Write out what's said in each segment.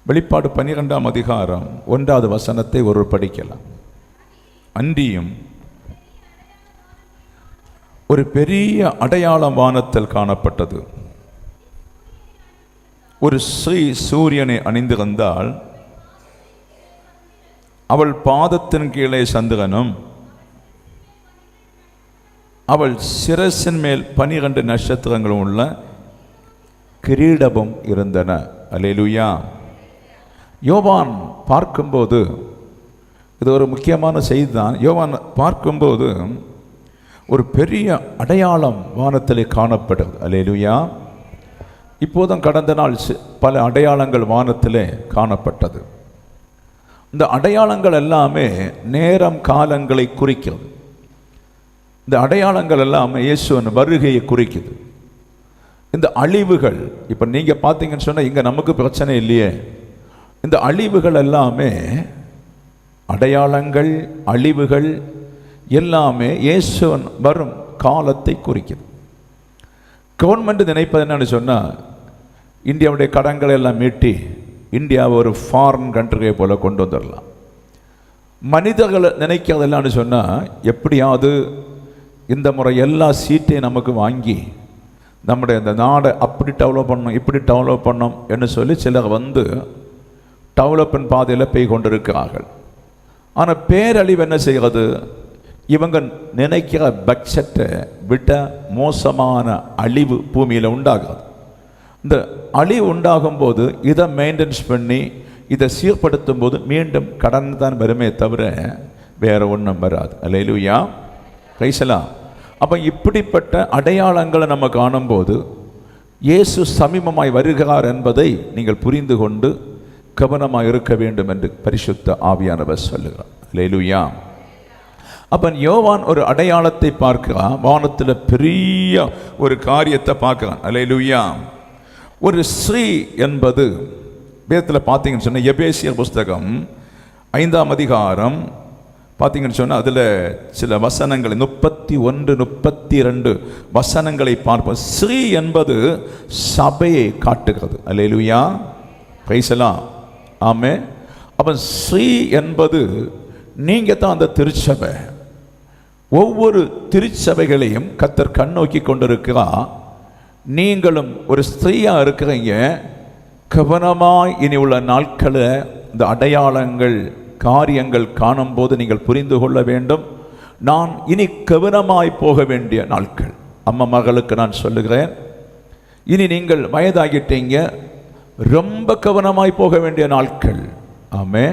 வெளிப்பாடு 12ஆம் அதிகாரம் 1வது வசனத்தை ஒரு படிக்கலாம். அன்றியும் ஒரு பெரிய அடையாளம் வானத்தில் காணப்பட்டது. ஒரு ஸ்ரீ சூரியனை அணிந்திருந்தால் அவள் பாதத்தின் கீழே சந்திரனும் அவள் சிரசின் மேல் 12 நட்சத்திரங்களும் உள்ள கிரீடமும் இருந்தன. அல்லேலூயா. யோவான் பார்க்கும்போது இது ஒரு முக்கியமான செய்தி தான். யோவான் பார்க்கும்போது ஒரு பெரிய அடையாளம் வானத்திலே காணப்படுது. அல்லேலூயா. இப்போதும் கடந்த நாள் பல அடையாளங்கள் வானத்திலே காணப்பட்டது. இந்த அடையாளங்கள் எல்லாமே நேரம் காலங்களை குறிக்கிறது. இந்த அடையாளங்கள் எல்லாமே இயேசுவின் வருகையை குறிக்குது. இந்த அழிவுகள் இப்போ நீங்கள் பார்த்தீங்கன்னு சொன்னால் இங்கே நமக்கு பிரச்சனை இல்லையே. இந்த அழிவுகள் எல்லாமே அடையாளங்கள், அழிவுகள் எல்லாமே இயேசுவின் வரும் காலத்தை குறிக்குது. கவர்மெண்ட் நினைப்பது என்னன்னு சொன்னால், இந்தியாவுடைய கடன்களை எல்லாம் மீட்டி இந்தியாவை ஒரு ஃபாரின் கண்ட்ரியை போல கொண்டு வந்துடலாம். மனிதர்களை நினைக்கிறது எல்லாம்னு சொன்னால், எப்படியாவது இந்த முறை எல்லா சீட்டையும் நமக்கு வாங்கி நம்முடைய இந்த நாடை அப்படி டெவலப் பண்ணணும், இப்படி டெவலப் பண்ணணும் என்று சொல்லி சிலர் வந்து டெவலப்மெண்ட் பாதையில் போய் கொண்டிருக்கிறார்கள். ஆனால் பேரழிவு என்ன செய்கிறது? இவங்க நினைக்கிற பட்ஜெட்டை விட மோசமான அழிவு பூமியில் உண்டாகுது. இந்த அழிவு உண்டாகும் போது இதை மெயின்டெனன்ஸ் பண்ணி இதை சீர்படுத்தும் போது மீண்டும் கடன் தான் வருமே தவிர வேற ஒன்றும் வராது. அல்லேலூயா. கைசலாம். அப்போ இப்படிப்பட்ட அடையாளங்களை நம்ம காணும்போது இயேசு சமீபமாய் வருகிறார் என்பதை நீங்கள் புரிந்து கொண்டு கவனமாக இருக்க வேண்டும் என்று பரிசுத்த ஆவியானவர் சொல்லுகிறார். அல்லேலூயா. அப்போ யோவான் ஒரு அடையாளத்தை பார்க்கிறான். வானத்தில் பெரிய ஒரு காரியத்தை பார்க்கிறான். அல்லேலூயா. ஒரு ஸ்ரீ என்பது வேதத்தில் பார்த்தீங்கன்னு சொன்னால் எபேசியர் புஸ்தகம் 5ஆம் அதிகாரம் பார்த்தீங்கன்னு சொன்னால் அதில் சில வசனங்களை 31, 32 வசனங்களை பார்ப்போம். ஸ்ரீ என்பது சபையை காட்டுகிறது. அல்லேலூயா. பிரைசலாம். ஆமே. அப்போ ஸ்ரீ என்பது நீங்கள் தான் அந்த திருச்சபை. ஒவ்வொரு திருச்சபைகளையும் கர்த்தர் கண்ணோக்கி கொண்டிருக்கிறார். நீங்களும் ஒரு ஸ்திரீயாக இருக்கிறீங்க. கவனமாய் இனி உள்ள நாட்களை இந்த அடையாளங்கள் காரியங்கள் காணும்போது நீங்கள் புரிந்து கொள்ள வேண்டும். நான் இனி கவனமாய் போக வேண்டிய நாட்கள். அம்மா மகளுக்கு நான் சொல்லுகிறேன், இனி நீங்கள் வயதாகிட்டீங்க, ரொம்ப கவனமாய் போக வேண்டிய நாட்கள். ஆமே.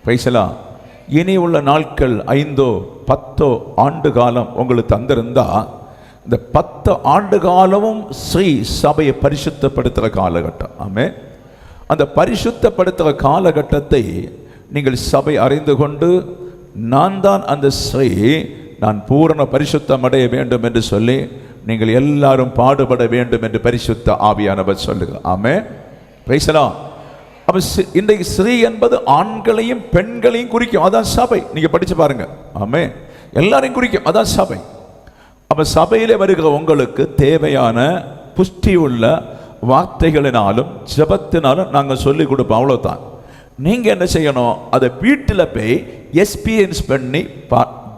பைசலா. இனி உள்ள நாட்கள் 5 10 ஆண்டு காலம் உங்களுக்கு தந்திருந்தா, இந்த 10 ஆண்டு காலமும் ஸ்ரீ சபையை பரிசுத்தப்படுத்துகிற காலகட்டம். ஆமே. அந்த பரிசுத்தப்படுத்துகிற காலகட்டத்தை நீங்கள் சபை அறிந்து கொண்டு, நான் தான் அந்த ஸ்ரீ, நான் பூரண பரிசுத்தம் அடைய வேண்டும் என்று சொல்லி நீங்கள் எல்லாரும் பாடுபட வேண்டும் என்று பரிசுத்த ஆவியானவர் சொல்லுகிறார். ஆமே. பிரைசலாம். அப்போ இன்றைக்கு ஸ்ரீ என்பது ஆண்களையும் பெண்களையும் குறிக்கும். அதான் சபை. நீங்கள் படித்து பாருங்க. ஆமே. எல்லாரையும் குறிக்கும். அதான் சபை. அப்போ சபையிலே வருகிற உங்களுக்கு தேவையான புஷ்டியுள்ள வார்த்தைகளினாலும் ஜபத்தினாலும் நாங்கள் சொல்லிக் கொடுப்போம். அவ்வளோதான். நீங்கள் என்ன செய்யணும்? அதை வீட்டில் போய் எக்ஸ்பீரியன்ஸ் பண்ணி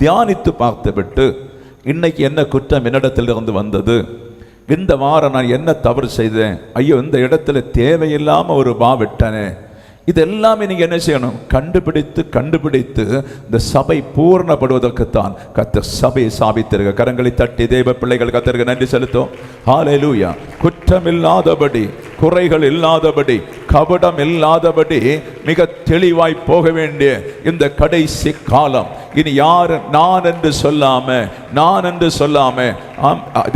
தியானித்து பார்த்து விட்டு, இன்னைக்கு என்ன குற்றம் என்னிடத்திலிருந்து வந்தது, இந்த வாரம் நான் என்ன தவறு செய்தேன், ஐயோ இந்த இடத்துல தேவையில்லாமல் ஒரு விட்டனே, இது எல்லாமே நீங்கள் என்ன செய்யணும்? கண்டுபிடித்து இந்த சபை பூர்ணப்படுவதற்குத்தான் கர்த்தர் சபையை சாபித்திருக்க. கரங்களை தட்டி தேவ பிள்ளைகள் கர்த்தருக்கு நன்றி செலுத்தும். ஹல்லேலூயா. குற்றம் இல்லாதபடி, குறைகள் இல்லாதபடி, கபடம் இல்லாதபடி மிக தெளிவாய் போக வேண்டிய இந்த கடைசி காலம். இனி யார் நான் என்று சொல்லாம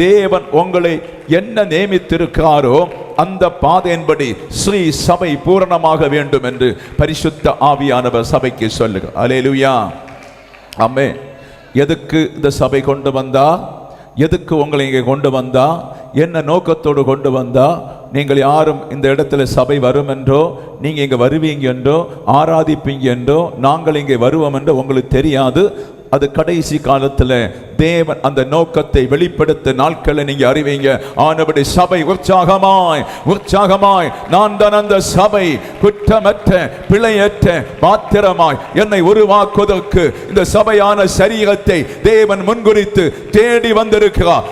தேவன் உங்களை என்ன நியமித்திருக்கிறாரோ அந்த பாதையின்படி ஸ்ரீ சபை பூரணமாக வேண்டும் என்று பரிசுத்த ஆவியானவர் சபைக்கு சொல்லுங்க. அல்லேலூயா. ஆமே. எதுக்கு இந்த சபை கொண்டு வந்தா? எதுக்கு உங்களை இங்கே கொண்டு வந்தா? என்ன நோக்கத்தோடு கொண்டு வந்தா? நீங்கள் யாரும் இந்த இடத்துல சபை வரும் என்றோ, நீங்கள் இங்கே வருவீங்க என்றோ, ஆராதிப்பீங்க என்றோ, நாங்கள் இங்கே வருவோம் என்றோ உங்களுக்கு தெரியாது. அது கடைசி காலத்தில் தேவன் அந்த நோக்கத்தை வெளிப்படுத்த நாட்களை நீங்க அறிவீங்க. ஆனபடி சபை உற்சாகமாய் நான் தான் அந்த சபை குற்றமற்ற பிழையற்ற பாத்திரமாய் என்னை உருவாக்குவதற்கு இந்த சபையான சரீரத்தை தேவன் முன்குறித்து தேடி வந்திருக்கிறார்.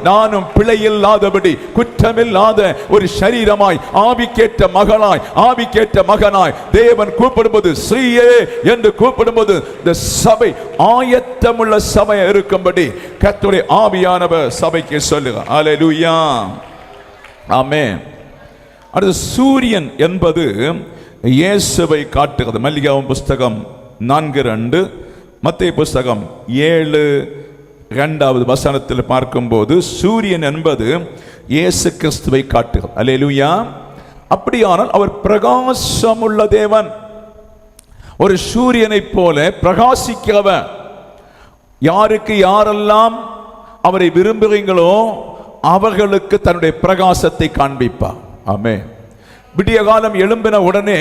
நானும் பிழையில்லாதபடி குற்றமில்லாத ஒரு சரீரமாய் ஆவிக்கேற்ற மகனாய் ஆவிக்கேற்ற மகனாய் தேவன் கூப்பிடும்போது ஸ்ரீயே என்று கூப்பிடும்போது இந்த சபை ஆயத்தமுள்ள சபை இருக்கும்படி கர்த்தருடைய ஆவியானவர் சபைக்கு சொல்லுகிறார். அல்லேலூயா, ஆமென். அடுத்து சூரியன் என்பது இயேசுவை காட்டுகிறது. மல்லிகாவும் புஸ்தகம் 4:2, மத்தேயு புஸ்தகம் 7:2 பார்க்கும்போது சூரியன் என்பது இயேசு கிறிஸ்துவை காட்டுகிறது. அல்லேலூயா. அப்படியானால் அவர் பிரகாசமுள்ள தேவன், ஒரு சூரியனை போல பிரகாசிக்கிறவர். யாருக்கு யாரெல்லாம் அவரை விரும்புகிறீங்களோ அவர்களுக்கு தன்னுடைய பிரகாசத்தை காண்பிப்பார். ஆமென். விடிய காலம் எழும்பின உடனே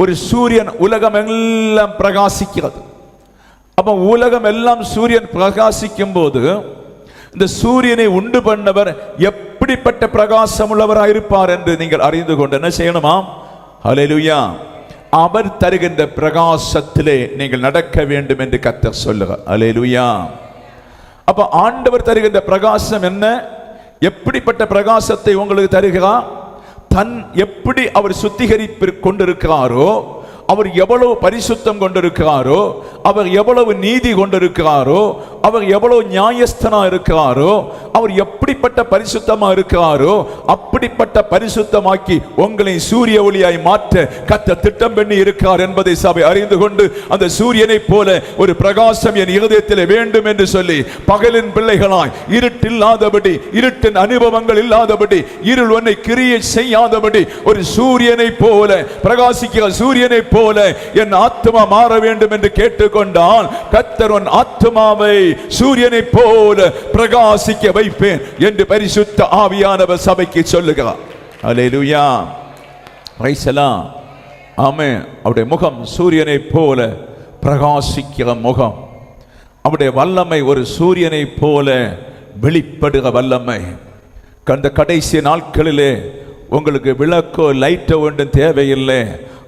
ஒரு சூரியன் உலகம் எல்லாம் பிரகாசிக்கிறது. அப்ப உலகம் எல்லாம் சூரியன் பிரகாசிக்கும் போது இந்த சூரியனை உண்டு பண்ணவர் எப்படிப்பட்ட பிரகாசம் உள்ளவராக இருப்பார் என்று நீங்கள் அறிந்து கொண்டு என்ன செய்யணுமா? ஹல்லேலூயா. அவர் தருகின்ற பிரகாசத்திலே நீங்கள் நடக்க வேண்டும் என்று கர்த்தர் சொல்லுகிறார். ஹல்லேலூயா. அப்ப ஆண்டவர் தருகின்ற பிரகாசம் என்ன? எப்படிப்பட்ட பிரகாசத்தை உங்களுக்கு தருகிறார்? எப்படி அவர் சுத்திகரிப்பு கொண்டிருக்கிறாரோ, அவர் எவ்வளவு பரிசுத்தம் கொண்டிருக்கிறாரோ, அவர் எவ்வளவு நீதி கொண்டிருக்கிறாரோ, அவர் எவ்வளவு நியாயஸ்தனா இருக்கிறாரோ, அவர் எப்படிப்பட்ட பரிசுத்தமா இருக்கிறாரோ அப்படிப்பட்ட பரிசுத்தமாக்கி உங்களை சூரிய ஒளியாய் மாற்ற கர்த்தர் திட்டம் பண்ணி இருக்கிறார் என்பதை சபை அறிந்து கொண்டு அந்த சூரியனை போல ஒரு பிரகாசம் என் இருதயத்தில் வேண்டும் என்று சொல்லி பகலின் பிள்ளைகளாய் இருட்டில்லாதபடி, இருட்டின் அனுபவங்கள் இல்லாதபடி, இருள் ஒன்னை கிரியை செய்யாதபடி ஒரு சூரியனை போல பிரகாசிக்கிற சூரியனை போல என் ஆத்மா மாற வேண்டும் என்று கேட்டுக்கொண்டால் கர்த்தர் உன் ஆத்மாவை சூரியனை போல பிரகாசிக்க வைப்பேன் என்று பரிசுத்த ஆவியானவர் சபைக்கு சொல்லுகிறார். அல்லேலூயா, பிரைஸ் தி லார்ட், ஆமென். அவருடைய முகம் சூரியனை போல பிரகாசிக்கிற முகம், அவருடைய வல்லமை ஒரு சூரியனை போல வெளிப்படுகிற வல்லமை. கண்ட கடைசி நாட்களிலே உங்களுக்கு விளக்கோ லைட்டோ ஒன்றும் தேவையில்லை.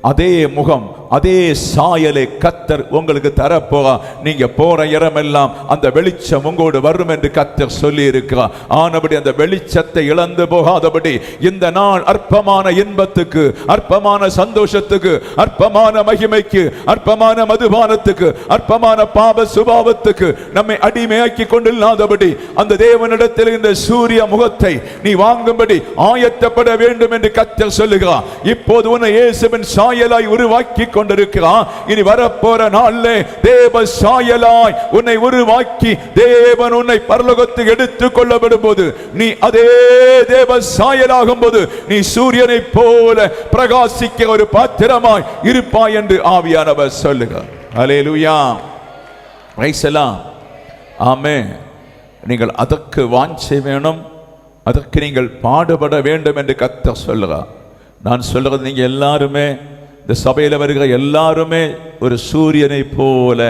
அதே முகம், அதே சாயலை கர்த்தர் உங்களுக்கு தரப்போக. நீங்க போற இடமெல்லாம் அந்த வெளிச்சம் உங்களோடு வரும் என்று கர்த்தர் சொல்லி இருக்கிறார். ஆனபடி அந்த வெளிச்சத்தை இழந்து போகாதபடி இந்த நாள் அற்பமான இன்பத்துக்கு, அற்பமான சந்தோஷத்துக்கு, அற்பமான மகிமைக்கு, அற்பமான மதுபானத்துக்கு, அற்பமான பாப சுபாவத்துக்கு நம்மை அடிமையாக்கி கொண்டில்லாதபடி அந்த தேவனிடத்தில் இந்த சூரிய முகத்தை நீ வாங்கும்படி ஆயத்தப்பட வேண்டும் என்று கர்த்தர் சொல்லுகிறார். இப்போது உன்னை இயேசுவின் சாயலாய் உருவாக்கி கொண்டிருக்கிறான். இனி வரப்போற நாளிலே தேவ சாயலாய் உன்னை உருவாக்கி தேவன் உன்னை பரலோகத்துக்கு எடுத்துக் கொள்ளப்படும் போது நீ அதே தேவ சாயலாகும் போது நீ சூரியனை போல பிரகாசிக்க ஒரு பாத்திரமாய் இருப்பாய் என்று ஆவியானவர் சொல்லுகிறார். அல்லேலூயா, பிரைஸ் தி லார்ட், ஆமென். நீங்கள் அதற்கு வாஞ்சை வேணும், அதற்கு நீங்கள் பாடுபட வேண்டும் என்று கர்த்தர் சொல்லுகிறார். நான் சொல்லுறது நீங்க எல்லாருமே, இந்த சபையில் வருகிற எல்லாருமே ஒரு சூரியனை போல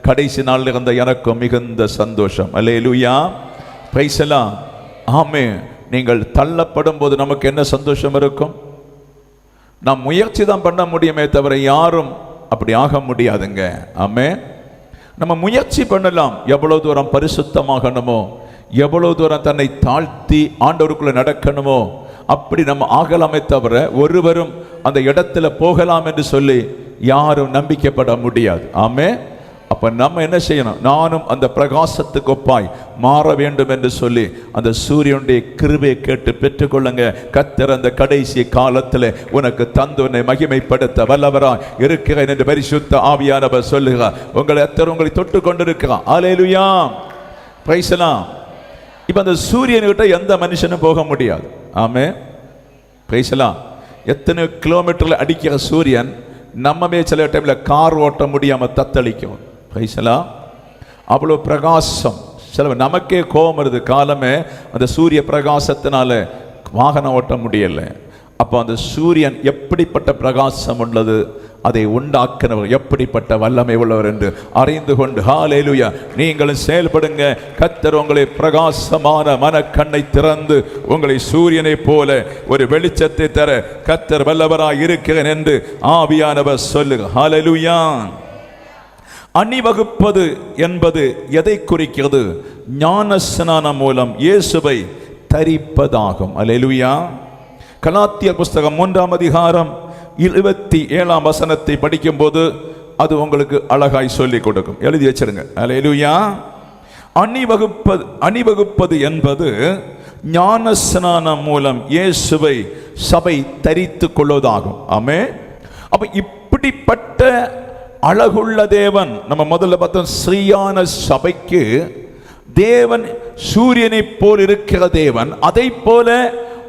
கடைசி நாளில் இருந்த எனக்கும் மிகுந்த சந்தோஷம். அல்லேலூயா, பிரைஸ் தி லார்ட், ஆமென். நீங்கள் தள்ளப்படும் போது நமக்கு என்ன சந்தோஷம் இருக்கும்? நாம் முயற்சி தான் பண்ண முடியுமே தவிர யாரும் அப்படி ஆக முடியாதுங்க. ஆமென். நம்ம முயற்சி பண்ணலாம், எவ்வளவு தூரம் பரிசுத்தமாகணுமோ, எவ்வளவு தூரம் தன்னை தாழ்த்தி ஆண்டவருக்குள்ள நடக்கணுமோ அப்படி நம்ம ஆகலாமே தவிர ஒருவரும் அந்த இடத்துல போகலாம் என்று சொல்லி யாரும் நம்பிக்கைப்பட முடியாது. ஆமென். அப்ப நம்ம என்ன செய்யணும்? நானும் அந்த பிரகாசத்துக்கு ஒப்பாய் மாற வேண்டும் என்று சொல்லி அந்த சூரியனுடைய கிருபையை கேட்டு பெற்றுக்கொள்ளுங்க. கர்த்தர் அந்த கடைசி காலத்தில் உனக்கு தந்து உன்னை மகிமைப்படுத்த வல்லவராய் இருக்கிறேன் என்று பரிசுத்த ஆவியானவர் சொல்லுகிறார். உங்களை தொட்டு கொண்டிருக்கிறான். அல்லேலூயா, பிரைஸ் தி லார்ட். இப்ப அந்த சூரியன்கிட்ட எந்த மனுஷனும் போக முடியாது. ஆமென், பிரைஸ் தி லார்ட். எத்தனை கிலோமீட்டர்ல அடிக்கிற சூரியன் நம்மமே சில டைம்ல கார் ஓட்ட முடியாம தத்தளிக்கும். Price the Lord. அவ்வளோ பிரகாசம். சில நமக்கே கோபம் வருது, காலமே அந்த சூரிய பிரகாசத்தினால வாகனம் ஓட்ட முடியல. அப்போ அந்த சூரியன் எப்படிப்பட்ட பிரகாசம் உள்ளது, அதை உண்டாக்கினவர் எப்படிப்பட்ட வல்லமை உள்ளவர் என்று அறிந்து கொண்டு ஹல்லேலூயா நீங்களும் செயல்படுங்க. கர்த்தர் உங்களை பிரகாசமான மனக்கண்ணை திறந்து உங்களை சூரியனை போல ஒரு வெளிச்சத்தை தர கர்த்தர் வல்லவராய் இருக்கிறேன் என்று ஆவியானவர் சொல்லுங்க. ஹல்லேலூயா. அணிவகுப்பது என்பது எதை குறிக்கிறது? ஞானஸ்நானம் மூலம் இயேசுவை தரிப்பதாகும். அல்லேலூயா. கலாத்தியர் புஸ்தகம் 3ஆம் அதிகாரம் 27ஆம் வசனத்தை படிக்கும் போது அது உங்களுக்கு அழகாய் சொல்லிக் கொடுக்கும். எழுதி வச்சிருங்க. அல்லேலூயா. அணிவகுப்பது என்பது ஞானஸ்நானம் மூலம் இயேசுவை சபை தரித்து கொள்வதாகும். ஆமென். அப்ப இப்படிப்பட்ட அழகுள்ள தேவன், நம்ம முதல்ல பார்த்தோம், ஸ்ரீயான சபைக்கு தேவன் சூரியனை போல் இருக்கிற தேவன், அதை போல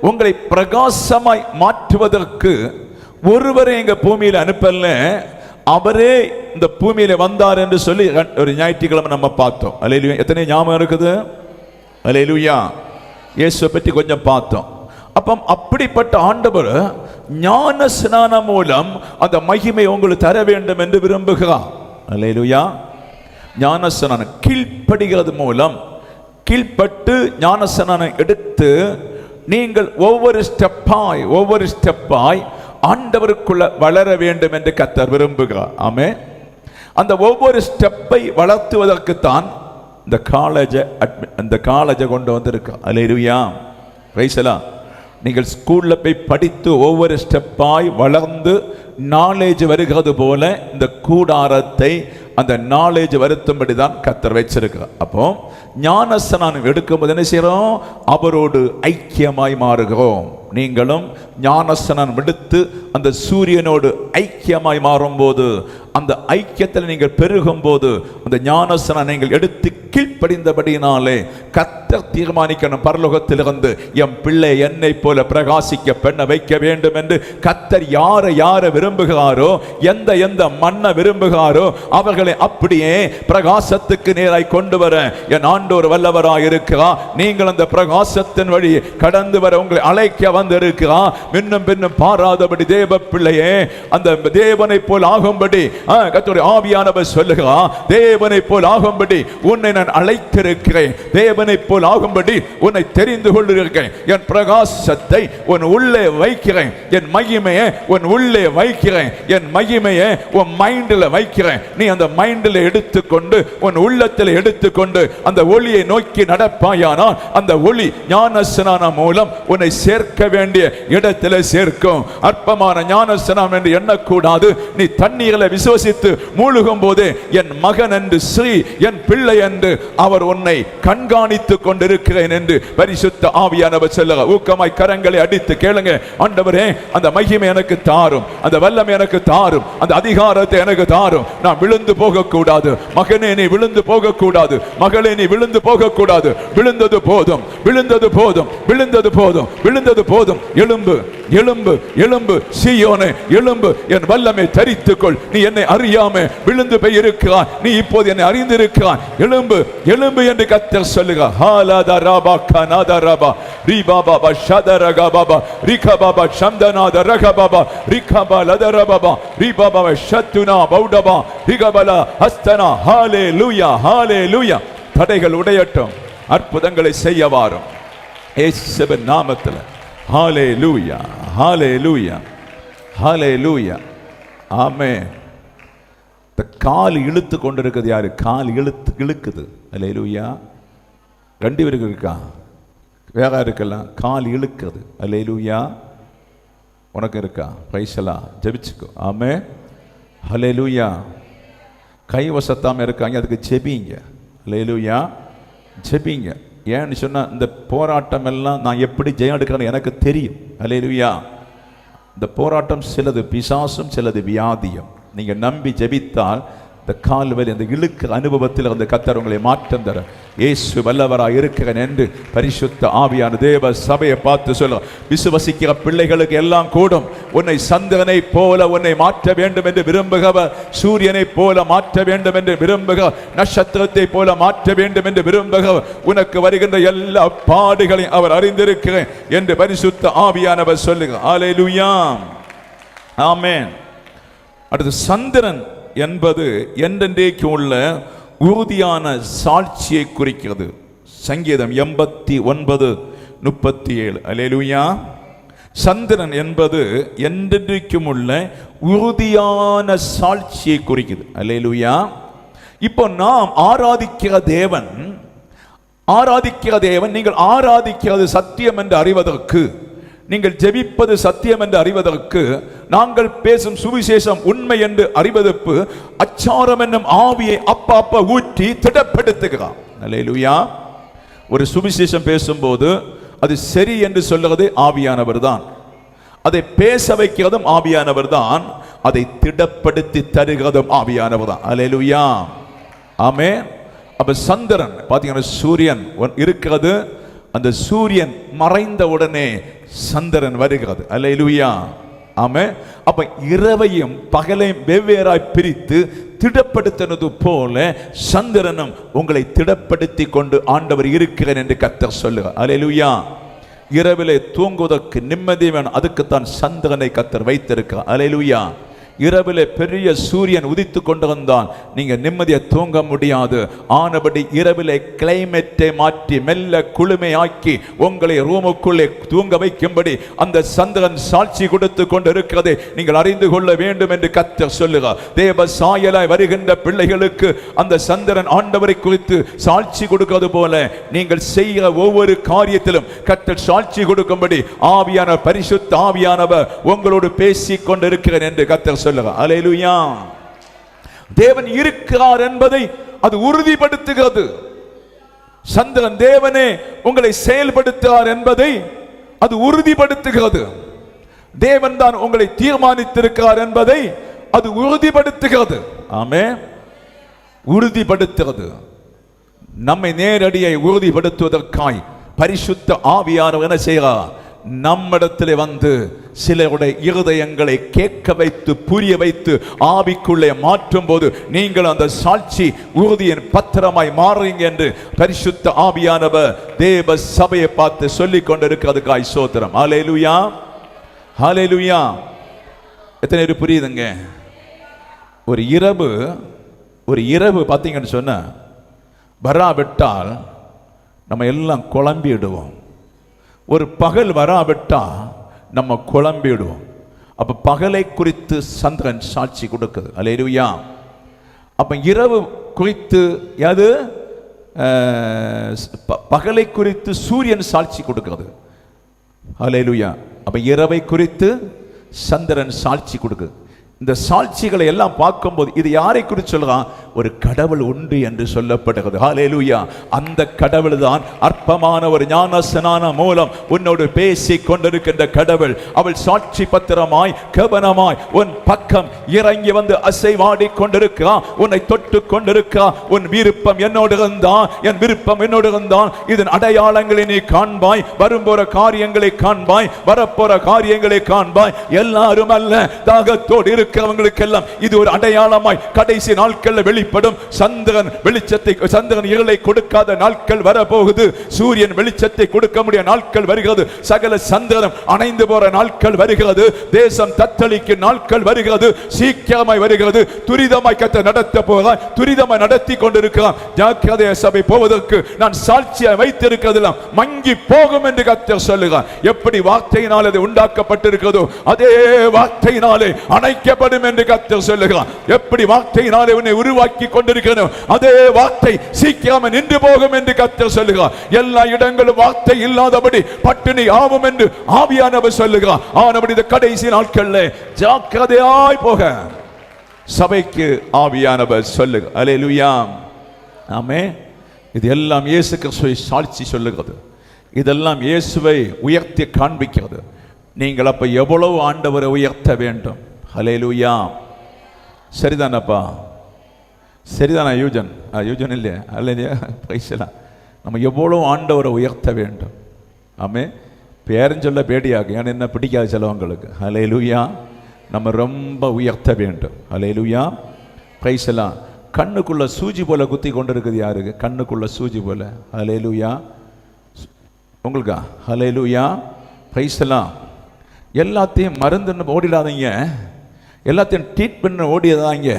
உங்களை பிரகாசமாய் மாற்றுவதற்கு ஒருவரை எங்க பூமியில அனுப்பல, அவரே இந்த பூமியில வந்தார் என்று சொல்லி ஒரு ஞாயிற்றுக்கிழமை நம்ம பார்த்தோம். அல்லேலூயா. எத்தனை ஞாபகம் இருக்குது? அல்லேலூயா. இயேசுவை பற்றி கொஞ்சம் பார்த்தோம். அப்ப அப்படிப்பட்ட ஆண்டவர் ஞான ஸ்நானம் மூலம் அந்த மகிமை உங்களுக்கு தர வேண்டும் என்று விரும்புகிறார். அல்லேலூயா. ஞான ஸ்நானம் கீழ்ப்படுகிறது மூலம், கீழ்ப்பட்டு ஞான ஸ்நானம் எடுத்து நீங்கள் ஒவ்வொரு ஸ்டெப்பாய் ஆண்டவருக்குள்ள வளர வேண்டும் என்று கர்த்தர் விரும்புகிறார். ஆமென். அந்த ஒவ்வொரு ஸ்டெப்பை வளர்த்துவதற்குத்தான் இந்த காலேஜை கொண்டு வந்திருக்க. அல்லேலூயா. Praise the lord. நீங்கள் ஸ்கூல்ல போய் படித்து ஒவ்வொரு ஸ்டெப்பாய் வளர்ந்து நாலேஜ் வருகிறது போல இந்த கூடாரத்தை அந்த நாலேஜ் வருத்தும்படி தான் கர்த்தர் வச்சிருக்கிறார். அப்போ ஞானஸ்நானம் எடுக்கும்போது என்ன செய்யறோம்? அவரோடு ஐக்கியமாய் மாறுகிறோம். நீங்களும் ஞானஸ்நானம் எடுத்து அந்த சூரியனோடு ஐக்கியமாய் மாறும்போது, அந்த ஐக்கியத்தில் நீங்கள் பெருகும் போது, அந்த ஞானஸ்நானம் நீங்கள் எடுத்து கீழ்ப்படிந்தபடியினாலே கர்த்தர் தீர்மானிக்கணும், பரலோகத்திலிருந்து என் பிள்ளை என்னை போல பிரகாசிக்க பெண்ண வைக்க வேண்டும் என்று கர்த்தர் யாரை விரும்புகிறாரோ, எந்த மண்ணை விரும்புகிறாரோ அவர்களை அப்படியே பிரகாசத்துக்கு நேராய் கொண்டு வர என் ஆண்டவர் வல்லவராய் இருக்கிறார். நீங்கள் அந்த பிரகாசத்தின் வழி கடந்து வர உங்களை அழைக்க வந்திருக்கிறார். மின்னும் பின்னும் பாராதபடி தேவ பிள்ளையே, அந்த தேவனை போல் ஆகும்படி கர்த்தருடைய ஆவியானவர் சொல்லுகிறார். தேவனை போல் ஆகும்படி உன்னை நான் அழைத்திருக்கிறேன். தேவனை போல் ஆகும்படி உன்னை தெரிந்து கொண்டிருக்கிறேன். என் பிரகாசத்தை உன் உள்ளே வைக்கிறேன். என் மகிமையை உன் உள்ளே வைக்கிறேன். என் மகிமையை உன் மைண்டில் வைக்கிறேன். நீ அந்த மைண்டில் எடுத்துக்கொண்டு உன் உள்ளத்தில் எடுத்துக்கொண்டு அந்த ஒளியை நோக்கி நடப்பாயானால் அந்த ஒளி ஞானஸ்நானம் மூலம் உன்னை சேர்க்க வேண்டிய இடத்தில் சேர்க்கும். அற்பமான ஞானஸ்நானம் என்று எண்ணக்கூடாது. நீ தண்ணீரில் விசுவசித்து மூழ்கும் போது என் மகன் என்று ஸ்ரீ, என் பிள்ளை என்று அவர் உன்னை கண்காணித்துக் கொண்டிருக்கிறேன் என்று பரிசுத்த ஆவியானவர் சொல்லுங்க. ஊக்கமாய் கரங்களை அடித்து கேளுங்க. ஆண்டவரே, அந்த மகிமை எனக்கு தாரும், அந்த வல்லமை எனக்கு தாரும், அந்த அதிகாரத்தை எனக்கு தாரும். நான் விழுந்து போக கூடாது. மகனே, நீ விழுந்து போக கூடாது. மகளே, நீ விழுந்து போக கூடாது. விழுந்தது போதும், விழுந்தது போதும், விழுந்தது போதும், விழுந்தது போதும். எழும்பு, எழும்பு, எழும்பு சீயோனே, எழும்பு, என் வல்லமை தரித்துக்கொள். நீ என்னை அறியாம விழுந்து போய் இருக்கிறாய், நீ இப்போது என்னை அறிந்திருக்கிறாய். எழும்பு, எழும்பு என்று கர்த்தர் சொல்லுகிறார். ஹாலாதா ராபா கனாதா ராபா ரிபாபா ஷதரகா பாபா ரிகபாபா சந்தனாத ரகபாபா ரிகபா லதரபாபா ரிபாபா ஷத்துனா பௌடபா ரிகபலா ஹஸ்தனா. ஹல்லேலூயா, ஹல்லேலூயா. தடைகள் உடையட்டும், அற்புதங்களை செய்ய வாரும் இயேசுவின் நாமத்தில். ஹல்லேலூயா, ஹல்லேலூயா, ஹல்லேலூயா. ஆமென். இந்த கால் இழுத்து கொண்டிருக்கிறது யாரு? கால் இழுக்குது. அல்லேலூயா. ரெண்டு பேருக்கு இருக்கா? வேற இருக்கலாம். கால் இழுக்குது. அல்லேலூயா. உனக்கு இருக்கா? Price the Lord. ஜெபிச்சுக்கோ. ஆமென். ஹல்லேலூயா. கை வசத்தாம இருக்காங்க, அதுக்கு ஜெபிங்க. அல்லேலூயா. ஜெபிங்க. ஏன்னு சொன்னா இந்த போராட்டம் எல்லாம் நான் எப்படி ஜெயம் எடுக்கிறேன்னு எனக்கு தெரியும். அல்லேலூயா. இந்த போராட்டம் சிலது பிசாசும் சிலது வியாதியும். நீங்க நம்பி ஜெபித்தால் இந்த கால்வலி, அந்த இழுக்கிற அனுபவத்தில் அந்த கர்த்தர் உங்களை மாற்றம் தர இயேசு வல்லவராய் இருக்கிறேன் என்று பரிசுத்த ஆவியான தேவ சபையை பார்த்து சொல்ல. விசுவசிக்கிற பிள்ளைகளுக்கு எல்லாம் கூடும். உன்னை சந்திரனை போல உன்னை மாற்ற வேண்டும் என்று விரும்புகிறவர், சூரியனை போல மாற்ற வேண்டும் என்று விரும்புகிறவர், நட்சத்திரத்தை போல மாற்ற வேண்டும் என்று விரும்புகிறவர், உனக்கு வருகின்ற எல்லா பாடுகளையும் அவர் அறிந்திருக்கிறேன் என்று பரிசுத்த ஆவியானவர் சொல்லுகிறார். ஹல்லேலூயா. ஆமென். அடுத்து சந்திரன் என்பது என்றென்றைக்கு உள்ள உறுதியான சாட்சியை குறிக்கிறது. சங்கீதம் 89:37. அல்லேலூயா. சந்திரன் என்பது என்றென்றைக்கும் உள்ள உறுதியான சாட்சியை குறிக்குது. அல்லேலூயா. இப்போ நாம் ஆராதிக்கிற தேவன் நீங்கள் ஆராதிக்கிறது சத்தியம் என்று அறிவதற்கு, நீங்கள் ஜெபிப்பது சத்தியம் என்று அறிவதற்கு, நாங்கள் பேசும் சுவிசேஷம் உண்மை என்று அறிவதற்கு அச்சாரம் என்னும் ஆவியை அப்பா ஊற்றி திடப்படுத்துகிறார். அல்லேலூயா. ஒரு சுவிசேஷம் பேசும்போது அது சரி என்று சொல்லுறது ஆவியானவர் தான், அதை பேச வைக்கிறதும் ஆவியானவர் தான், அதை திடப்படுத்தி தருகிறதும் ஆவியானவர் தான். அல்லேலூயா. ஆமென். அப்ப சந்திரன் பாத்தீங்கன்னா சூரியன் இருக்கிறது, அந்த சூரியன் மறைந்த உடனே சந்திரன் வருகிறது. அல்லேலூயா. ஆமென். அப்ப இரவையும் பகலையும் வெவ்வேறாய் பிரித்து திடப்படுத்தினது போல சந்திரனும் உங்களை திடப்படுத்தி கொண்டு ஆண்டவர் இருக்கிறேன் என்று கர்த்தர் சொல்லுகிறார். அல்லேலூயா. இரவிலே தூங்குவதற்கு நிம்மதி வேணும், அதுக்குத்தான் சந்திரனை கர்த்தர் வைத்திருக்கிறார். அல்லேலூயா. இரவிலே பெரிய சூரியன் உதித்து கொண்டிருந்தான், நீங்க நிம்மதியை தூங்க முடியாது. ஆனபடி இரவிலே கிளைமேட்டை மாற்றி மெல்ல குளுமையாக்கி உங்களை ரூமுக்குள்ளே தூங்க வைக்கும்படி அந்த சந்திரன் சாட்சி கொடுத்து கொண்டு இருக்கிறதை நீங்கள் அறிந்து கொள்ள வேண்டும் என்று கர்த்தர் சொல்லுகிறார். தேவ சாயலாய் வருகின்ற பிள்ளைகளுக்கு அந்த சந்திரன் ஆண்டவரை குறித்து சாட்சி கொடுக்கிறது போல நீங்கள் செய்கிற ஒவ்வொரு காரியத்திலும் கர்த்தர் சாட்சி கொடுக்கும்படி ஆவியான பரிசுத்த ஆவியானவர் உங்களோடு பேசிக் கொண்டிருக்கிறேன் என்று கர்த்தர் சொல்லுகிறார். அல்லேலூயா. தேவன் இருக்கிறார் என்பதை அது உறுதிப்படுத்துகிறது. சந்திரன் தேவனே உங்களை செயல்படுத்துகிறார் என்பதை அது உறுதிப்படுத்துகிறது. தேவன் தான் உங்களை தீர்மானித்திருக்கிறார் என்பதை அது உறுதிப்படுத்துகிறது. ஆமென். உறுதிப்படுத்துகிறது. நம்மை நேரடியை உறுதிப்படுத்துவதற்காய் பரிசுத்த ஆவியானவர் என்ன செய்கிறார்? நம்மிடத்தில் வந்து சிலருடைய இருதயங்களை கேட்க வைத்து புரிய வைத்து ஆவிக்குள்ளே மாற்றும் போது நீங்கள் அந்த சாட்சி உறுதியின் பத்திரமாய் மாறுறீங்க என்று பரிசுத்த ஆவியானவர் தேவ சபையை பார்த்து சொல்லிக் கொண்டிருக்கிறதுக்காய் ஸ்தோத்திரம். ஹல்லேலூயா. ஹல்லேலூயா. எத்தனை பேர் புரியுதுங்க? ஒரு இரவு பார்த்தீங்கன்னு சொன்ன வராவிட்டால் நம்ம எல்லாம் குழம்பிடுவோம். ஒரு பகல் வராவிட்டா நம்ம குழம்பிடுவோம். அப்ப பகலை குறித்து சந்திரன் சாட்சி கொடுக்குது. அல்லேலூயா. அப்ப இரவு குறித்து அது பகலை குறித்து சூரியன் சாட்சி கொடுக்கிறது. அல்லேலூயா. அப்ப இரவை குறித்து சந்திரன் சாட்சி கொடுக்குது. இந்த சாட்சிகளை எல்லாம் பார்க்கும்போது இது யாரை குறித்து சொல்றான்? ஒரு கடவுள் உண்டு என்று சொல்லப்படுகிறது. ஹல்லேலூயா. அந்த கடவுள் தான் அற்பமான ஒரு ஞானஸ்நான மூலம் உன்னோடு பேசி கொண்டிருக்கின்ற கடவுள். அவள் சாட்சி பத்திரமாய் கவனமாய் உன் பக்கம் இறங்கி வந்து அசைவாடி கொண்டிருக்கிறான், உன்னை தொட்டு கொண்டிருக்கிறான். உன் விருப்பம் என்னோடு இருந்தான், என் விருப்பம் என்னோடு இருந்தான். இதன் அடையாளங்களை நீ காண்பாய், வரும்போற காரியங்களை காண்பாய், வரப்போற காரியங்களை காண்பாய். எல்லாரும் அல்ல, தாகத்தோடு இருக்கிறவங்களுக்கெல்லாம் இது ஒரு அடையாளமாய் கடைசி நாட்களில் வெளிப்படும். சந்திரன் வெளிச்சத்தை, சந்திரன் இருளை கொடுக்காத நாட்கள் வரப்போகுது. சூரியன் வெளிச்சத்தை கொடுக்க முடிய நாட்கள் வருகிறது. சகல சந்திரனும் அணைந்து போற நாட்கள் வருகிறது. தேசம் தத்தளிக்கும் நாட்கள் வருகிறது. சீக்கிரமாய் வருகிறது. துரிதமாய் கர்த்தர் நடத்த போகிறார். துரிதமாய் நடத்தி கொண்டிருக்கிறார். ஜாக்கிரதை சபை போவதற்கு நான் சாட்சியை வைத்திருக்கிறதெல்லாம் மங்கி போகும் என்று கர்த்தர் சொல்லுகிறார். எப்படி வார்த்தையினால் அது உண்டாக்கப்பட்டிருக்கிறதோ அதே வார்த்தையினாலே அணைக்கப்படும் என்று கர்த்தர் சொல்லுகிறார். எப்படி வார்த்தையினாலே உன்னை உருவாக்கி கொண்டிருக்கிறோம் அதே வார்த்தை சீக்கிரம் நின்று போகும் என்று கர்த்தர் சொல்லுகிறார். எல்லா இடங்களும் வார்த்தை இல்லாதபடி பட்டினி ஆகும் என்று ஆவியானவர் சொல்லுகிறார். ஆனபடி இந்த கடைசி நாட்களில் ஜாக்கிரதையாய் போக சபைக்கு ஆவியானவர் சொல்லுகிறார். அல்லேலூயா. ஆமென். இது எல்லாம் இயேசு கிறிஸ்துவை சாட்சி சொல்லுகிறது. இதெல்லாம் இயேசுவை உயர்த்தி காண்பிக்கிறது. நீங்கள் அப்ப எவ்வளவு ஆண்டவரை உயர்த்த வேண்டும். ஹல்லேலூயா. சரிதானப்பா? சரிதானா யூஜன்? யூஜன் இல்லையா? அல்லையா? பைசலா. நம்ம எவ்வளோ ஆண்டவரை உயர்த்த வேண்டும். ஆமே. பேரன் சொல்ல பேடியாகும், ஏன்னா என்ன பிடிக்காது சிலவங்களுக்கு. ஹல்லேலூயா. நம்ம ரொம்ப உயர்த்த வேண்டும். ஹல்லேலூயா. பைசலா. கண்ணுக்குள்ள சூஜி போல குத்தி கொண்டு இருக்குது. யாருக்கு கண்ணுக்குள்ள சூஜி போல? ஹல்லேலூயா. உங்களுக்கா? ஹல்லேலூயா. பைசலா. எல்லாத்தையும் மருந்துன்னு ஓடிடாதீங்க. எல்லாத்தையும் ட்ரீட் பண்ண ஓடியதாங்க.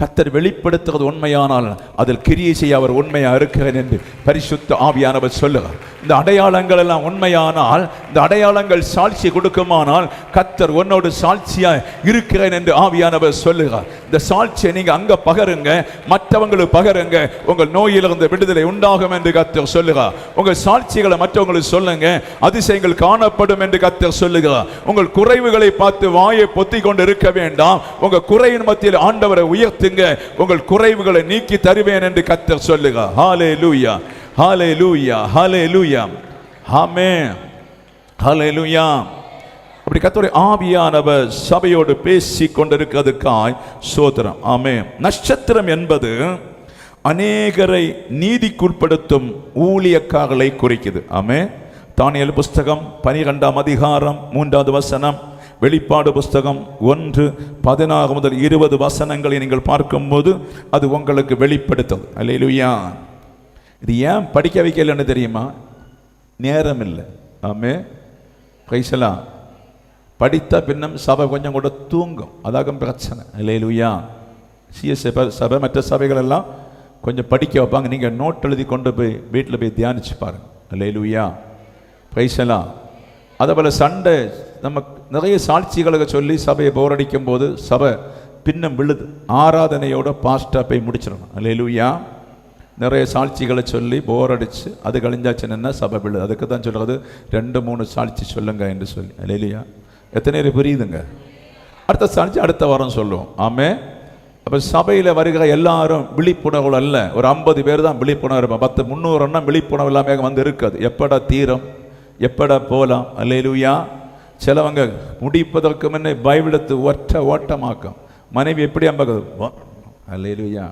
கர்த்தர் வெளிப்படுத்துறது உண்மையானால் அதில் கிரியை செய்ய அவர் உண்மையா இருக்கிறேன் என்று பரிசுத்த ஆவியானவர் சொல்லுகிறார். இந்த அடையாளங்கள் எல்லாம் உண்மையானால், இந்த அடையாளங்கள் சாட்சி கொடுக்குமானால் கர்த்தர் உன்னோடு சாட்சியா இருக்கிறேன் என்று ஆவியானவர் சொல்லுகிறார். இந்த சாட்சியை நீங்க அங்க பகருங்க, மற்றவங்களுக்கு பகருங்க, உங்கள் நோயிலிருந்து விடுதலை உண்டாகும் என்று கர்த்தர் சொல்லுகிறார். உங்கள் சாட்சிகளை மற்றவங்களுக்கு சொல்லுங்க, அதிசயங்கள் காணப்படும் என்று கர்த்தர் சொல்லுகிறார். உங்கள் குறைவுகளை பார்த்து வாயை பொத்தி கொண்டு இருக்க வேண்டாம். உங்க குறையின் மத்தியில் ஆண்டவரை உயர்த்துங்க, உங்கள் குறைவுகளை நீக்கி தருவேன் என்று கர்த்தர் சொல்லுகிறார். ஹல்லேலூயா, ஹல்லேலூயா, ஹல்லேலூயா, ஆமென், ஹல்லேலூயா. அப்படி கர்த்தருடைய ஆவியானவர் சபையோடு பேசி கொண்டிருக்கிறதுக்காய் ஸ்தோத்திரம். ஆமென். நட்சத்திரம் என்பது அநேகரை நீதிக்குட்படுத்தும் ஊழியக்காரர்களை குறிக்குது. ஆமென். தானியேல் புஸ்தகம் 12ஆம் அதிகாரம் 3வது வசனம், வெளிப்பாடு புஸ்தகம் 1:16 முதல் 20 வசனங்களை நீங்கள் பார்க்கும்போது அது உங்களுக்கு வெளிப்படுத்தும். அல்லேலூயா. இது ஏன் படிக்க வைக்கலன்னு தெரியுமா? நேரம் இல்லை. ஆமென். Praise the lord. படித்த பின்னம் சபை கொஞ்சம் கூட தூங்கும், அதாகும் பிரச்சனை. அல்லேலூயா. சபை மற்ற சபைகள் எல்லாம் கொஞ்சம் படிக்க வைப்பாங்க. நீங்கள் நோட் எழுதி கொண்டு போய் வீட்டில் போய் தியானிச்சு பாருங்க. அல்லேலூயா, பிரைஸ் தி லார்ட். அதேபோல் சண்டே நம்ம நிறைய சாட்சிகளை சொல்லி சபையை போரடிக்கும் போது சபை பின்னம் விழுது. ஆராதனையோட பாஸ்டா போய் முடிச்சிடணும். அல்லேலூயா. நிறைய சாட்சிகளை சொல்லி போரடிச்சு அது கழிஞ்சாச்சுன்னா சபை விழுது. அதுக்கு தான் சொல்கிறது 2-3 சாட்சி சொல்லுங்க என்று சொல்லி. அல்லேலூயா. எத்தனை பேர் புரியுதுங்க? அடுத்த சாட்சி அடுத்த வாரம் சொல்லுவோம். ஆமென். அப்போ சபையில் வருகிற எல்லாரும் விழிப்புணர்வு அல்ல. ஒரு 50 பேர் தான் விழிப்புணர்வு. 300 விழிப்புணர்வு எல்லாமே வந்து இருக்காது. எப்படா தீரம், எப்படா போகலாம். அல்லேலூயா. சிலவங்க முடிப்பதற்கு முன்னே பைபிள் எடுத்து ஓட்டமாக்கும். மனைவி எப்படி அம்பது. அல்லேலூயா.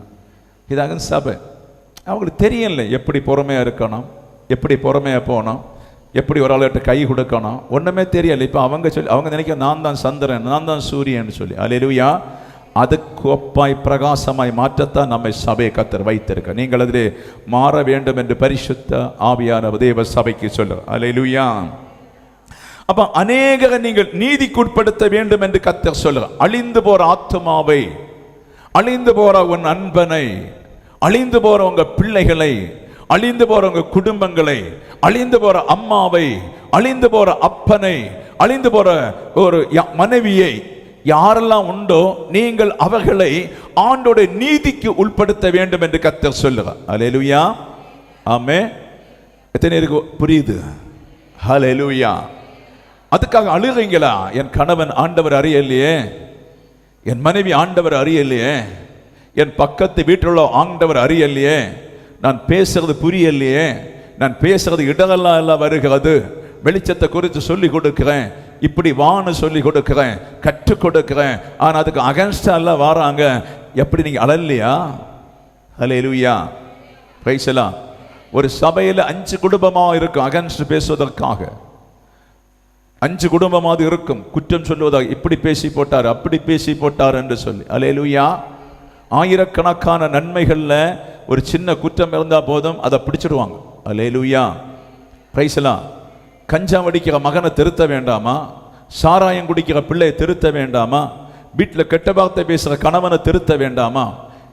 இதாக சபை. அவங்களுக்கு தெரியல எப்படி பொறுமையாக இருக்கணும், எப்படி பொறுமையாக போகணும், எப்படி ஒரு ஆளுகிட்ட கை கொடுக்கணும், ஒன்றுமே தெரியல. இப்போ அவங்க நினைக்க நான் தான் சந்திரன், நான் தான் சூரியன் சொல்லி. அல்லேலூயா. அதுக்கு ஒப்பாய் பிரகாசமாய் மாற்றத்தான் நம்மை சபையை கர்த்தர் வைத்திருக்க. நீங்கள் அதிலே மாற வேண்டும் என்று பரிசுத்த ஆவியான தேவ சபைக்கு சொல்ல. அல்லேலூயா. அப்ப அநேகரை நீங்கள் நீதிக்குட்படுத்த வேண்டும் என்று கர்த்தர் சொல்ல. அழிந்து போற ஆத்துமாவை, அழிந்து போற உன் அன்பனை, அழிந்து போற உங்க பிள்ளைகளை, அழிந்து போற உங்க குடும்பங்களை, அழிந்து போற அம்மாவை, அழிந்து போற அப்பனை, அழிந்து போற ஒரு மனைவியை, யாரெல்லாம் உண்டோ நீங்கள் அவர்களை ஆண்டோட நீதிக்கு உட்படுத்த வேண்டும் என்று கர்த்தர் சொல்லுகிறார். அல்லேலூயா. ஆமென். எத்தனை பேருக்கு புரியுது? ஹல்லேலூயா. அதுக்காக அழுகிறீங்களா? என் கணவன் ஆண்டவர் அறியலையே, என் மனைவி ஆண்டவர் அறியலையே, என் பக்கத்து வீட்டில் உள்ள ஆண்டவர் அறியலையே, நான் பேசுறது புரியலையே, நான் பேசுறது இடரெல்லாம் எல்லாம் வருகிறது, வெளிச்சத்தை குறித்து சொல்லி கொடுக்கிறேன், இப்படி வான்னு சொல்லி கொடுக்கிறேன், கற்றுக் கொடுக்கிறேன், ஆனால் அதுக்கு அகன்ஸ்டா எல்லாம் வராங்க. எப்படி நீங்க அழலையா? அல்லேலூயா. Praise the Lord. ஒரு சபையில் 5 குடும்பமாக இருக்கும் அகன்ஸ்ட் பேசுவதற்காக. 5 குடும்பமாவது இருக்கும் குற்றம் சொல்லுவதாக. இப்படி பேசி போட்டார், அப்படி பேசி போட்டார் என்று சொல்லி. அல்லேலூயா. ஆயிரக்கணக்கான நன்மைகளில் ஒரு சின்ன குற்றம் இருந்தால் போதும், அதை பிடிச்சிடுவாங்க. அல்லேலூயா. Praise the Lord. கஞ்சா அடிக்கிற மகனை திருத்த வேண்டாமா? சாராயம் குடிக்கிற பிள்ளையை திருத்த வேண்டாமா? வீட்டில் கெட்ட வார்த்தை பேசுகிற கணவனை திருத்த வேண்டாமா?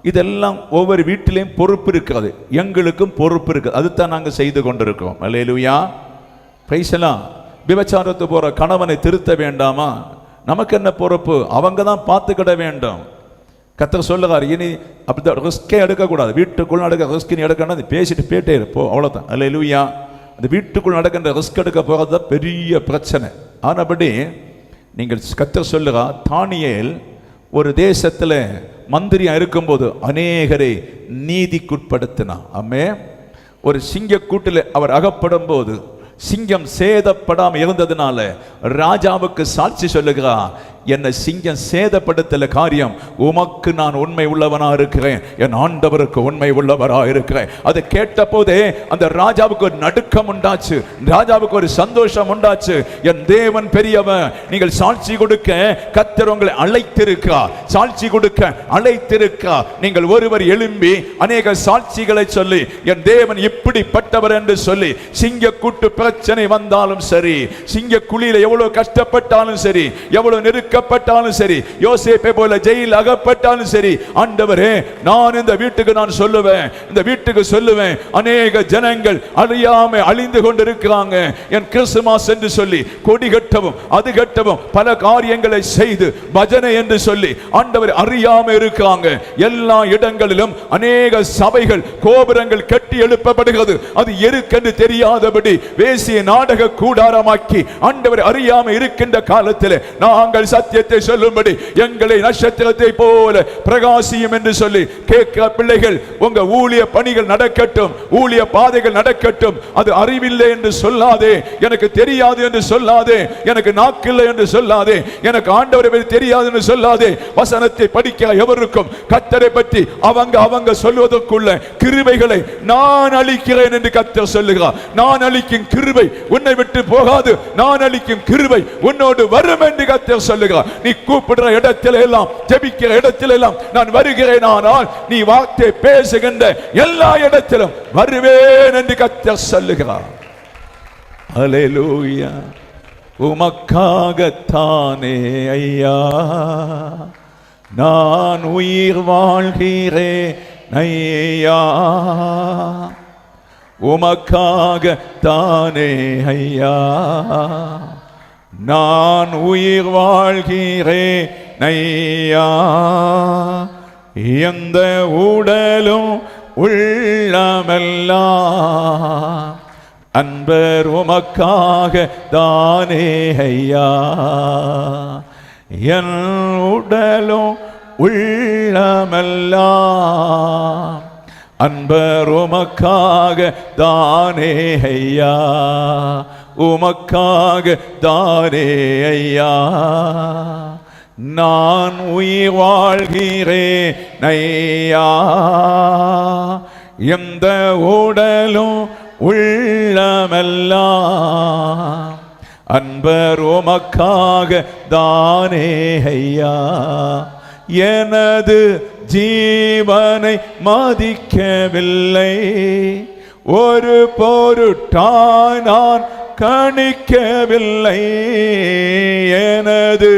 இதெல்லாம் ஒவ்வொரு வீட்டிலையும் பொறுப்பு இருக்கிறது. எங்களுக்கும் பொறுப்பு இருக்குது. அதுதான் நாங்கள் செய்து கொண்டிருக்கிறோம். அல்லேலூயா. Praise the Lord. விபச்சாரத்து போகிற கணவனை திருத்த வேண்டாமா? நமக்கு என்ன பொறுப்பு? அவங்க தான் பார்த்துக்கிட வேண்டும். கர்த்தர் சொல்லுறார், இனி அப்படிதான் ரிஸ்கே எடுக்கக்கூடாது. வீட்டுக்குள்ள நடக்க ரிஸ்க் நீ எடுக்கணும், பேசிட்டு போயிட்டே இருப்போம், அவ்வளோதான். அல்லேலூயா. அந்த வீட்டுக்குள் நடக்கின்ற ரிஸ்க் எடுக்க போகிறது தான் பெரிய பிரச்சனை. ஆனபடி நீங்கள் கர்த்தர் சொல்லுறா, தானியேல் ஒரு தேசத்தில் மந்திரியா இருக்கும்போது அநேகரை நீதிக்குட்படுத்தினார். ஆமென். ஒரு சிங்க கூட்டில் அவர் அகப்படும் போது சிங்கம் சேதப்படாமல் இருந்ததுனால ராஜாவுக்கு சாட்சி சொல்லுகிறார், என்னை சிங்கம் சேதப்படுத்தல காரியம், உமக்கு நான் உண்மை உள்ளவனா இருக்கிறேன், என் ஆண்டவருக்கு உண்மை உள்ளவரா இருக்கிறேன். அதை கேட்ட போதே அந்த ராஜாவுக்கு ஒரு நடுக்கம் உண்டாச்சு, ராஜாவுக்கு ஒரு சந்தோஷம் உண்டாச்சு. என் தேவன் பெரியவன், நீங்கள் சாட்சி கொடுக்க கர்த்தர் உங்களை அழைத்திருக்கிறார், சாட்சி கொடுக்க அழைத்திருக்கிறார். நீங்கள் ஒருவர் எழும்பி அநேக சாட்சிகளை சொல்லி என் தேவன் இப்படிப்பட்டவர் என்று சொல்லி, சிங்க கூட்டு பிரச்சனை வந்தாலும் சரி, சிங்க குழியில எவ்வளவு கஷ்டப்பட்டாலும் சரி, எவ்வளவு நெருக்க நெருக்கப்பட்டாலும் சரி, யோசேப்பை போல ஜெயில் அகப்பட்டாலும் சரி, ஆண்டவரே நான் இந்த வீட்டுக்கு நான் சொல்லுவேன், இந்த வீட்டுக்கு சொல்லுவேன், அநேக ஜனங்கள் அறியாம அழிந்து கொண்டிருக்கிறாங்க, என் கிறிஸ்துமஸ் என்று சொல்லி கொடி கட்டவும் அது கட்டவும் பல காரியங்களை செய்து பஜனை என்று சொல்லி ஆண்டவர் அறியாம இருக்காங்க. எல்லா இடங்களிலும் அநேக சபைகள் கோபுரங்கள் கட்டி எழுப்பப்படுகிறது. அது எருக்கென்று தெரியாதபடி வேசிய நாடக கூடாரமாக்கி ஆண்டவர் அறியாம இருக்கின்ற காலத்தில் நாங்கள் சத்தியத்தை சொல்லும்படி எங்களை நட்சத்திரத்தை போல பிரகாசியும் என்று சொல்லி கேட்கிற பிள்ளைகள், உங்க ஊழிய பணிகள் நடக்கட்டும், ஊழிய பாதைகள் நடக்கட்டும். அது அறிவில்லை என்று சொல்லாதே, எனக்கு தெரியாது என்று சொல்லாதே, எனக்கு நாக்கில்லை என்று சொல்லாதே, எனக்கு ஆண்டவரை தெரியாது என்று சொல்லாதே. வசனத்தை படிக்கிற எவருக்கும் கர்த்தரை பற்றி அவங்க சொல்வதற்குள்ள கிருபைகளை நான் அளிக்கிறேன் என்று கர்த்தர் சொல்லுகிறார். நான் அளிக்கும் கிருபை உன்னை விட்டு போகாது, நான் அளிக்கும் கிருபை உன்னோடு வரும் என்று கர்த்தர் சொல்லுகிறார். நீ கூப்பிடுற இடத்தில் எல்லாம், ஜெபிக்கிற இடத்தில் எல்லாம் நான் வருகிறேன், ஆனால் நீ வார்த்தை பேசுகின்ற எல்லா இடத்திலும் வருவேன் என்று கர்த்தர் சொல்லுகிறார். அல்லேலூயா. உமக்காகத்தானே ஐயா நான் உயிர் வாழ்கிறேன் ஐயா, உமக்காகத்தானே ஐயா நான் உயிர் வாழ்கிறேன் ஐயா, எந்த உடலும் உள்ளமெல்லாம் அன்பர் உமக்காக தானே ஐயா, என் உடலும் உள்ளமெல்லாம் அன்பர் உமக்காக தானே ஐயா, உமக்காக தானே ஐயா நான் உயிர் வாழ்கிறேன் ஐயா, எந்த உடலும் உள்ளமெல்லாம் அன்பர் உமக்காக தானே ஐயா, எனது ஜீவனை மதிக்கவில்லை, ஒரு பொருட்டாய் நான் கணிக்கவில்லை, எனது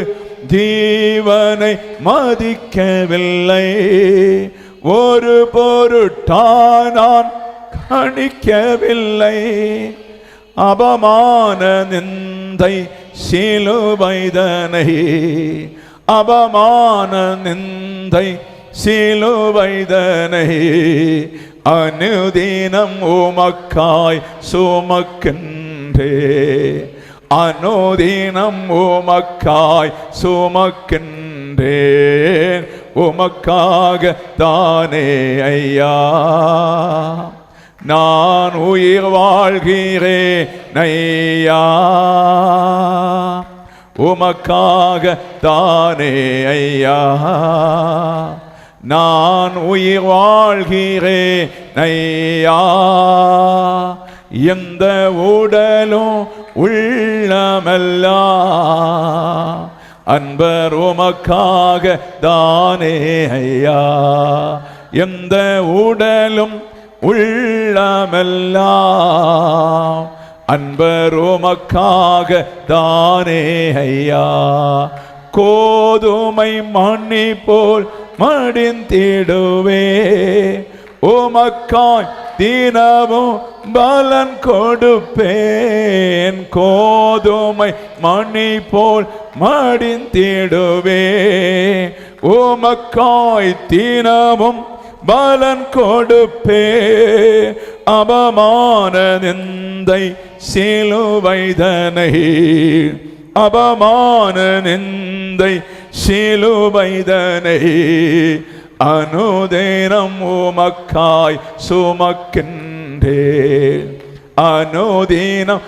ஜீவனை மதிக்கவில்லை, ஒரு பொருட்டாய் நான் கணிக்கவில்லை, அபமான நிந்தை சிலுவைதனை, அபமான நிந்தை சிலுவைதனை அனுதினம் உமக்காய் சுமக்கின்றே, அனுதினம் உமக்காய் சுமக்கின்றேன், உமக்காக தானே ஐயா நான் உயிர் வாழ்கிறேன் ஐயா, உமக்காக தானே ஐயா நான் உயிர் வாழ்கிறேன் ஐயா, எந்த உடலும் உள்ளமெல்லாம் அன்பர் உமக்காக தானே ஐயா, எந்த உடலும் உள்ளமெல்லாம் அன்பர் உமக்காக தானே ஐயா, கோதுமை மணி போல் மடிந்திடுவே, உமக்காய் தினமும் பலன் கொடுப்பேன், கோதுமை மணி போல் மடிந்திடுவே, உமக்காய் தினமும் பலன் கொடுப்பே, அபமான நிந்தை சிலுவைதனை, அபமான நிந்தை சிலுவைதனை அனுதினம் உமக்காய் சுமக்கின்றேன், அனுதினம்